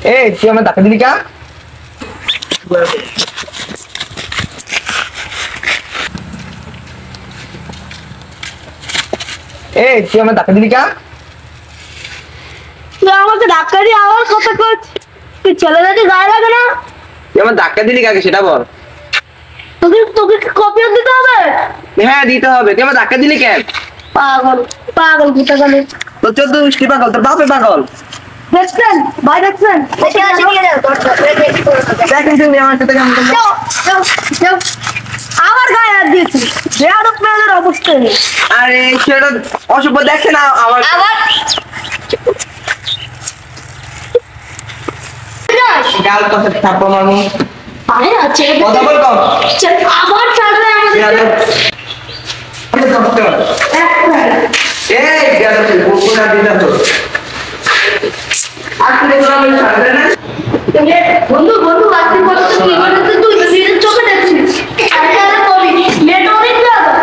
এই তুই আমার ধাক্কা দিলি কা? এই তুই আমার ধাক্কা দিলি কা? তুই আমাকে ধাক্কা দিয়ে আবার কথা করছিস, তুই ছেলেটাকে গায়ে লাগে না? তুই আমার ধাক্কা দিলি কাকে সেটা বল। তোকে তোকে কপিও দিতে হবে? হ্যাঁ দিতে হবে। তুই আমার ধাক্কা দিলি কেন? পাগল পাগল কোথা গেলে? তোর 14 পাগল, তোর বাপে পাগল। দেখছেন ভাই, দেখছেন দেখেন তুমি আমার সাথে কেমন করলো? আমার গায়ে হাত দিয়েছি, বেয়াদব মেয়েদের অবস্থা নেই। আরে সেটা অসভ্য দেখছে না আমার। আবার গাল কথা থাপ্পড় মারমু। আরে আছে কথা বল কম। আবার চালবে আমাদের এই গেল সে বুকুটা দিতা তো। আজকে তোরা আমি ছাড়বে না। বন্ধু বন্ধু আজকে কত কি করতে তুই নিজের চোখে দেখছিস? আরে আরে কবি মেয়েটা অনেক বেয়াদব,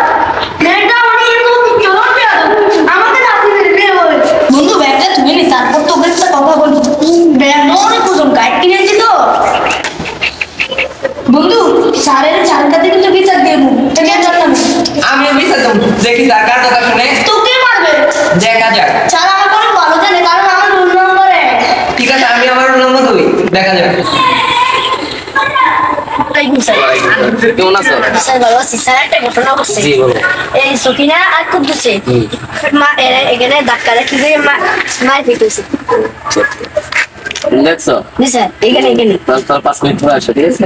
মেয়েটা অনেক চলো বেয়াদব, আমাকে রাখি মেয়ে বলে। বন্ধু ব্যাগটা তুমি নি, তারপর তোকে একটা কথা বলবো। ব্যাগটা অনেক ওজন, গাইড কিনেছি তো বন্ধু। সারের চালটাতে কিন্তু বিচার দেবো, এটা কেন জানলাম? আমি বিচার দেব, দেখি তার কার কথা শুনে তোকে মারবে। দেখা যাক। চাল আমাকে অনেক ভালো জানে, কারণ আমার রোল নম্বরে। ঠিক আছে আমি আমার নম্বর দুই, দেখা যাক। কেমন আছো? স্যার ভালো আছি। স্যার একটা ঘটনা ঘটছে। জি বলো। এই সকিনা আর কুদ্দুসে মা এখানে ধাক্কা দেখি যে মার পিটেছে। দেখছো? জি স্যার, এখানে এখানে। তোর 5 মিনিট পরে আসো, ঠিক আছে?